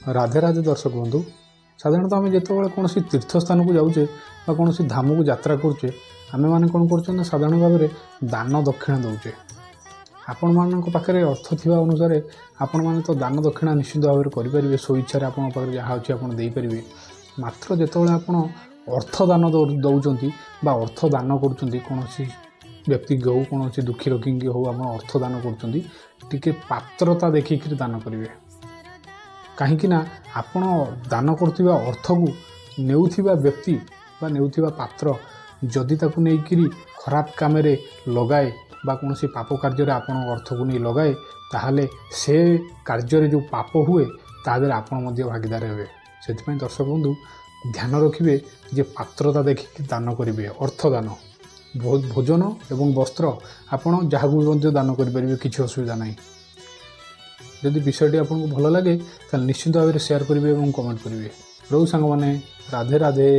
राधे राधे दर्शक बंधु साधारणतः आम जो कौन तीर्थ स्थान को जाऊे कौन धाम को यात्रा करुचे आम मैंने कौन कर साधारण भाव में दान दक्षिणा दौचे आपण मान पाखे अर्थ थी अनुसार आपण मैंने तो दान दक्षिणा निश्चित भाव में करेंगे स्व इच्छा आप जहाँ अच्छे आपरे मात्र जो आप अर्थ दान दौरान अर्थ दान कर कौन व्यक्ति हो कौन दुखी रोगी हो आप अर्थ दान कर पात्रता देखिक दान करेंगे कहीं आपण दान करुवा अर्थ को नेउथिबा व्यक्ति बा नेउथिबा पात्र जदि ताकू नहीं खराब काम लगाए बा कौन पाप कार्य आपण अर्थ को नहीं लगाए ताहले से कार्य जो पाप हुए तादर आपण भागीदार हे से दर्शक बंधु ध्यान रखिए जे पात्रता देखिक दान करेंगे अर्थ दान भोजन एवं वस्त्र आपण जहाँ भी दान करेंगे किसी असुविधा नहीं जदि विषयटी आपको भल लगे तो निश्चित भाव में शेयर करेंगे और कमेंट करेंगे रहू सांग मैंने राधे राधे।